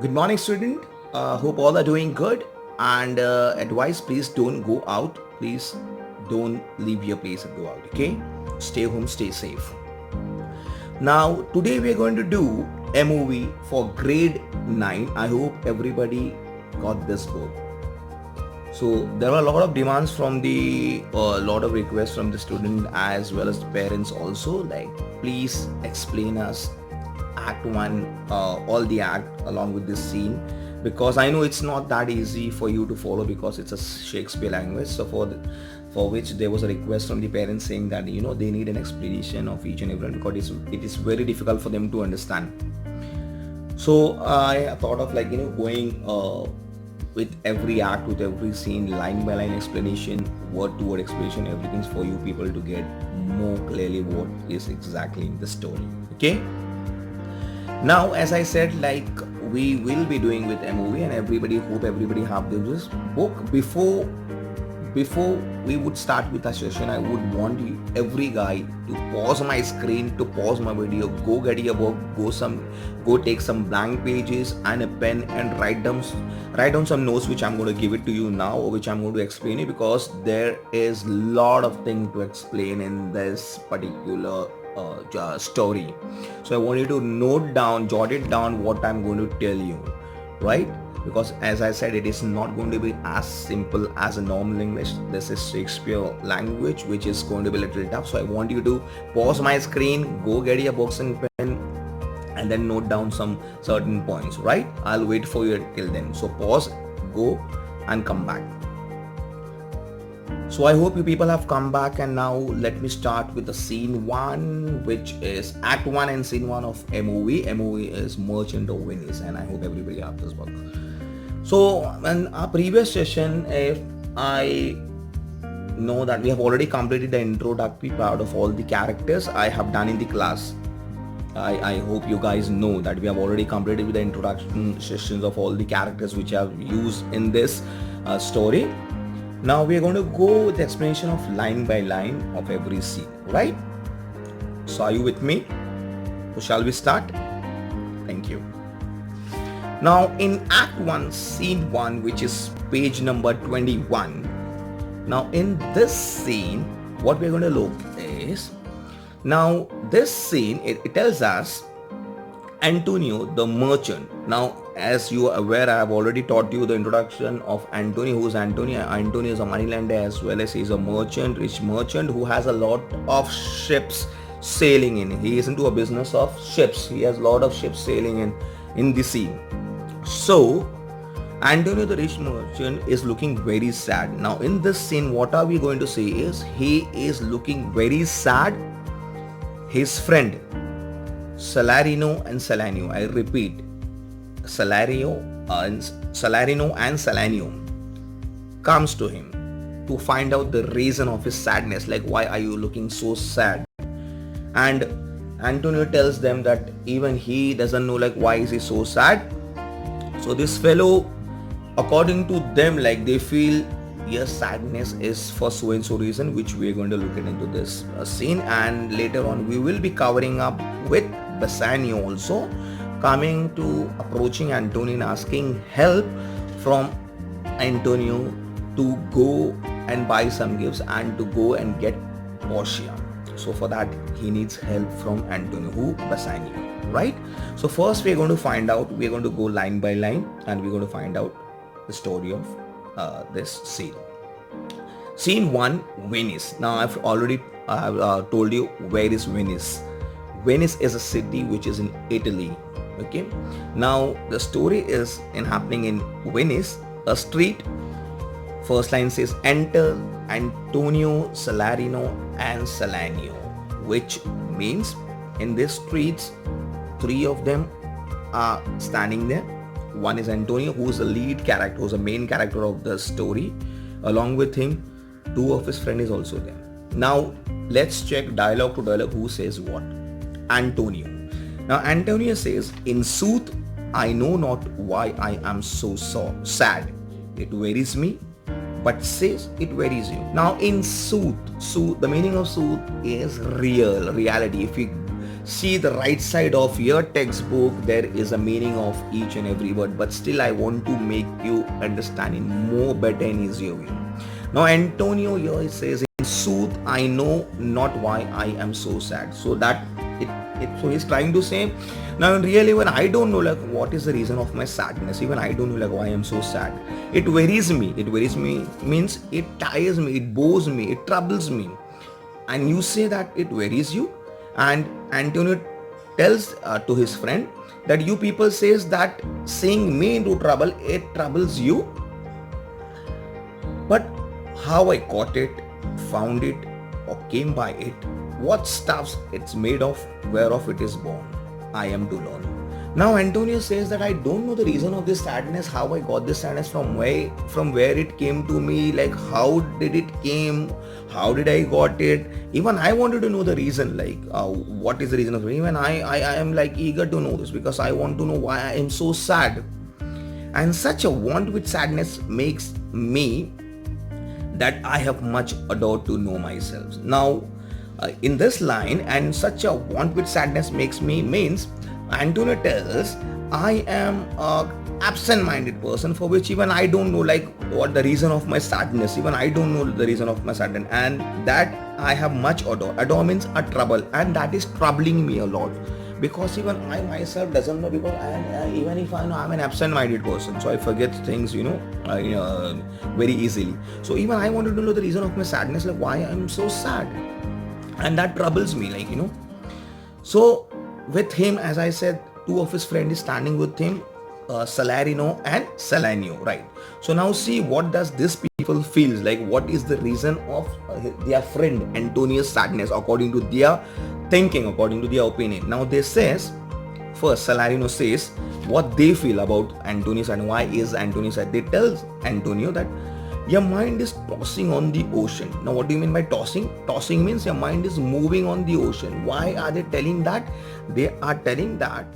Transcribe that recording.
Good morning, student. Hope all are doing good. And advice: please don't go out. Please don't leave your place and go out. Okay, stay home, stay safe. Now, today we are going to do a movie for grade 9. I hope everybody got this book. So there were a lot of demands from the lot of requests from the student as well as the parents also. Like, please explain us act one, all the act along with this scene, because I know it's not that easy for you to follow because it's a Shakespeare language. So for which there was a request from the parents saying that they need an explanation of each and every one because it is very difficult for them to understand. So I thought of going with every act, with every scene, line by line explanation, word to word explanation, everything's for you people to get more clearly what is exactly in the story. Okay. Now, as I said, we will be doing with a movie, and hope everybody have this book. Before we would start with a session, I would want you, every guy, to pause my screen, to pause my video, go get your book, go take some blank pages and a pen and write down some notes which I'm going to give it to you now, or which I'm going to explain it, because there is lot of things to explain in this particular story. So I want you to jot it down what I'm going to tell you, right? Because as I said, it is not going to be as simple as a normal English. This is Shakespeare language, which is going to be a little tough. So I want you to pause my screen, go get your books and pen, and then note down some certain points, right? I'll wait for you till then. So pause, go, and come back. So I hope you people have come back, and now let me start with the scene 1, which is act 1 and scene 1 of a movie. A movie is Merchant of Venice, and I hope everybody have this book. So in our previous session, if I know that we have already completed the introductory part of all the characters I have done in the class. I hope you guys know that we have already completed with the introduction sessions of all the characters which I have used in this story. Now we are going to go with the explanation of line by line of every scene, right? So are you with me? So shall we start? Thank you. Now in Act 1, Scene 1, which is page number 21. Now in this scene, what we're going to look is, now this scene, it tells us Antonio the merchant. Now, as you are aware, I have already taught you the introduction of Antonio. Who is Antonio? Antonio is a moneylender, as well as he is a merchant, rich merchant who has a lot of ships sailing in. He is into a business of ships. He has a lot of ships sailing in the sea. So Antonio the rich merchant is looking very sad. Now in this scene, what are we going to see is he is looking very sad. His friend Salarino and Salanio, I repeat, Salarino and Salanio comes to him to find out the reason of his sadness, like why are you looking so sad? And Antonio tells them that even he doesn't know like why is he so sad. So this fellow, according to them, like they feel your sadness is for so and so reason, which we are going to look into this scene, and later on we will be covering up with Bassanio also coming to approaching Antonio and asking help from Antonio to go and buy some gifts and to go and get Portia. So for that he needs help from Antonio, who Bassanio, right? So first we are going to find out, we are going to go line by line, and we're going to find out the story of this scene. Scene 1, Venice. Now I've already told you where is Venice. Venice is a city which is in Italy. Okay. Now the story is happening in Venice. A street. First line says, enter Antonio, Salarino and Salanio, which means in these streets 3 of them are standing there. One is Antonio, who is the lead character, who is the main character of the story. Along with him, 2 of his friends is also there. Now let's check dialogue to dialogue who says what. Antonio. Now Antonio says, in sooth, I know not why I am so sad. It wearies me, but says it wearies you. Now in sooth, the meaning of sooth is reality. If we see the right side of your textbook. There is a meaning of each and every word, but still I want to make you understand in more better and easier way. Now Antonio here says, in sooth I know not why I am so sad. So that so he's trying to say, now really when I don't know like what is the reason of my sadness, even I don't know like why I'm so sad, it worries me. It worries me means it tires me, it bores me, it troubles me. And you say that it worries you, and Antonio tells to his friend that you people says that seeing me into trouble, it troubles you. But how I got it, found it, or came by it, what stuffs it's made of, whereof it is born, I am to learn. Now Antonio says that I don't know the reason of this sadness, how I got this sadness, from where it came to me, like how did it came, how did I got it. Even I wanted to know the reason, like what is the reason of it. Even I am like eager to know this, because I want to know why I am so sad. And such a want with sadness makes me that I have much ado to know myself. Now in this line, and such a want with sadness makes me means Antonio tells I am a absent-minded person, for which even I don't know like what the reason of my sadness. Even I don't know the reason of my sadness, and that I have much ado. Ado means a trouble, and that is troubling me a lot, because even I myself doesn't know, because even if I know I'm an absent-minded person, so I forget things, very easily. So even I wanted to know the reason of my sadness, like why I'm so sad, and that troubles me, So with him, as I said, two of his friends is standing with him, Salarino and Salanio, right? So now see what does this people feels like, what is the reason of their friend Antonio's sadness according to their thinking, according to their opinion. Now they says, first Salarino says what they feel about Antonio and why is Antonio sad. They tell Antonio that your mind is tossing on the ocean. Now what do you mean by tossing? Tossing means your mind is moving on the ocean. Why are they telling that? They are telling that